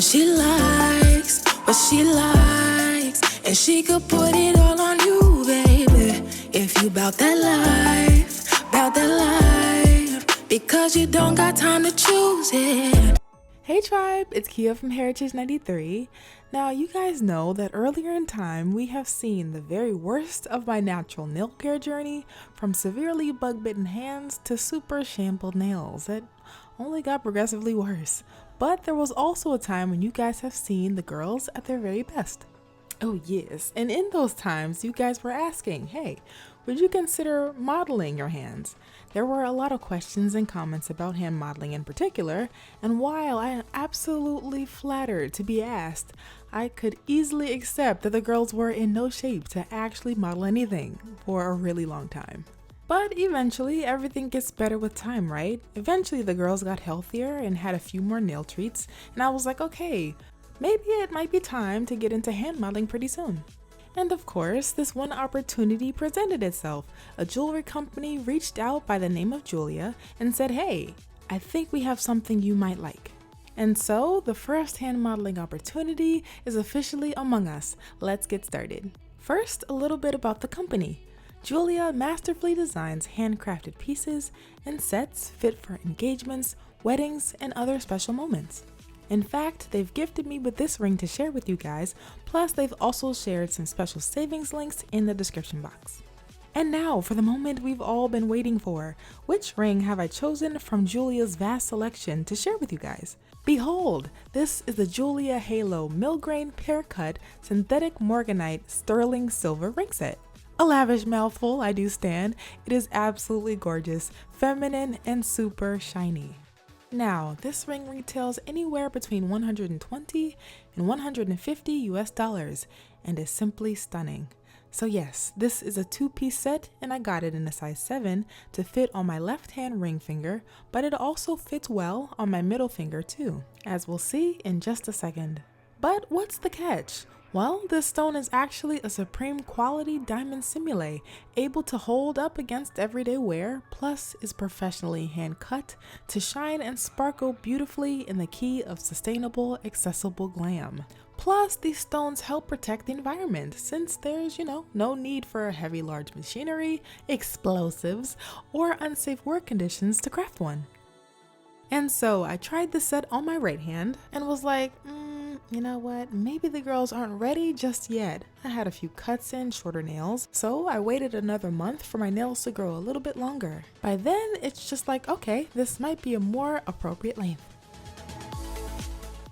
She likes what she likes, and she could put it all on you, baby. If you bout that life, because you don't got time to choose it. Hey tribe, it's Kia from Heritage 93. Now you guys know that earlier in time we have seen the very worst of my natural nail care journey, from severely bug-bitten hands to super shambled nails that only got progressively worse. But there was also a time when you guys have seen the girls at their very best. Oh yes, and in those times you guys were asking, hey, would you consider modeling your hands? There were a lot of questions and comments about hand modeling in particular, and while I am absolutely flattered to be asked, I could easily accept that the girls were in no shape to actually model anything for a really long time. But eventually, everything gets better with time, right? Eventually, the girls got healthier and had a few more nail treats, and I was like, okay, maybe it might be time to get into hand modeling pretty soon. And of course, this one opportunity presented itself. A jewelry company reached out by the name of Jeulia and said, hey, I think we have something you might like. And so, the first hand modeling opportunity is officially among us. Let's get started. First, a little bit about the company. Jeulia masterfully designs handcrafted pieces and sets fit for engagements, weddings, and other special moments. In fact, they've gifted me with this ring to share with you guys, plus they've also shared some special savings links in the description box. And now for the moment we've all been waiting for. Which ring have I chosen from Jeulia's vast selection to share with you guys? Behold, this is the Jeulia Halo Millgrain Pear Cut Synthetic Morganite Sterling Silver ring set. A lavish mouthful, I do stand. It is absolutely gorgeous, feminine, and super shiny. Now, this ring retails anywhere between $120 and $150 US and is simply stunning. So yes, this is a two-piece set and I got it in a size 7 to fit on my left hand ring finger, but it also fits well on my middle finger too, as we'll see in just a second. But what's the catch? Well, this stone is actually a supreme quality diamond simile, able to hold up against everyday wear, plus is professionally hand cut to shine and sparkle beautifully in the key of sustainable, accessible glam. Plus, these stones help protect the environment since there's, no need for heavy large machinery, explosives, or unsafe work conditions to craft one. And so I tried the set on my right hand and was like, you know what, maybe the girls aren't ready just yet. I had a few cuts and shorter nails, so I waited another month for my nails to grow a little bit longer. By then, it's just like, okay, this might be a more appropriate length.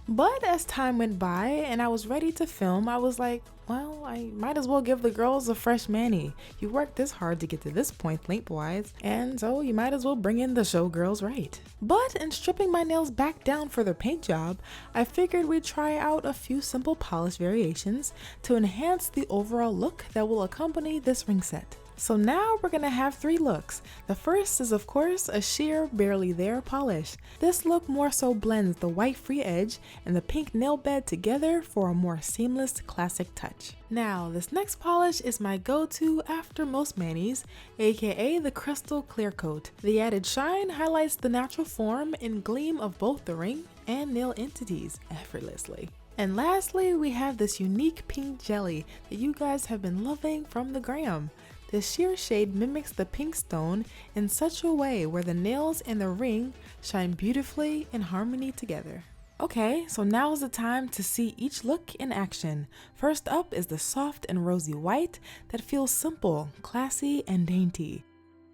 But as time went by and I was ready to film, I was like, well, I might as well give the girls a fresh mani. You worked this hard to get to this point lengthwise, and so you might as well bring in the showgirls right. But in stripping my nails back down for their paint job, I figured we'd try out a few simple polish variations to enhance the overall look that will accompany this ring set. So now we're gonna have 3 looks. The first is of course a sheer barely there polish. This look more so blends the white free edge and the pink nail bed together for a more seamless classic touch. Now this next polish is my go-to after most manis, aka the crystal clear coat. The added shine highlights the natural form and gleam of both the ring and nail entities effortlessly. And lastly, we have this unique pink jelly that you guys have been loving from the gram. The sheer shade mimics the pink stone in such a way where the nails and the ring shine beautifully in harmony together. Okay, so now is the time to see each look in action. First up is the soft and rosy white that feels simple, classy, and dainty.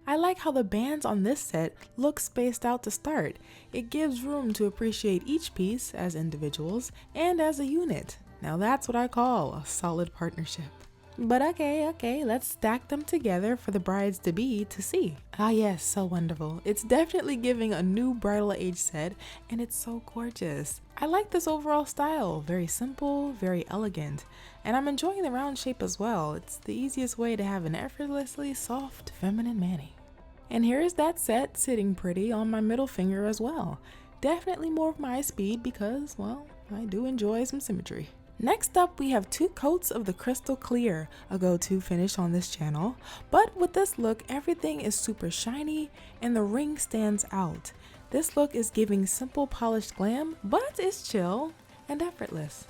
I like how the bands on this set look spaced out to start. It gives room to appreciate each piece as individuals and as a unit. Now that's what I call a solid partnership. But okay, let's stack them together for the brides-to-be to see. Ah yes, so wonderful. It's definitely giving a new bridal age set, and it's so gorgeous. I like this overall style, very simple, very elegant, and I'm enjoying the round shape as well. It's the easiest way to have an effortlessly soft, feminine mani. And here's that set sitting pretty on my middle finger as well. Definitely more of my speed because, well, I do enjoy some symmetry. Next up, we have 2 coats of the Crystal Clear, a go-to finish on this channel, but with this look, everything is super shiny and the ring stands out. This look is giving simple polished glam, but it's chill. and effortless.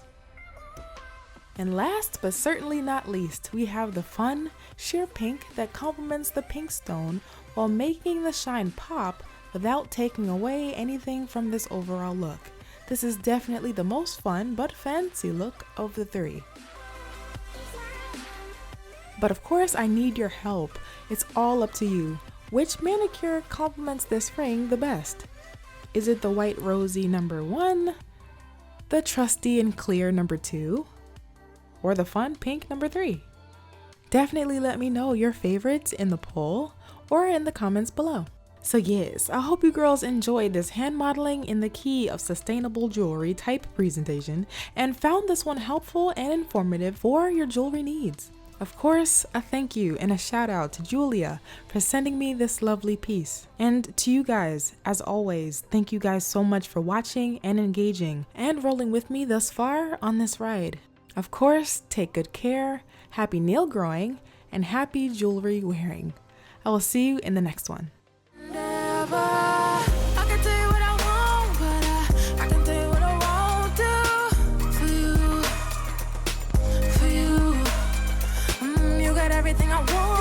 And last but certainly not least, we have the fun, sheer pink that complements the pink stone while making the shine pop without taking away anything from this overall look. This is definitely the most fun but fancy look of the three. But of course, I need your help. It's all up to you. Which manicure complements this ring the best? Is it the white rosy number 1, the trusty and clear number 2, or the fun pink number 3? Definitely let me know your favorites in the poll or in the comments below. So yes, I hope you girls enjoyed this hand modeling in the key of sustainable jewelry type presentation and found this one helpful and informative for your jewelry needs. Of course, a thank you and a shout out to Jeulia for sending me this lovely piece. And to you guys, as always, thank you guys so much for watching and engaging and rolling with me thus far on this ride. Of course, take good care, happy nail growing, and happy jewelry wearing. I will see you in the next one. Everything I want.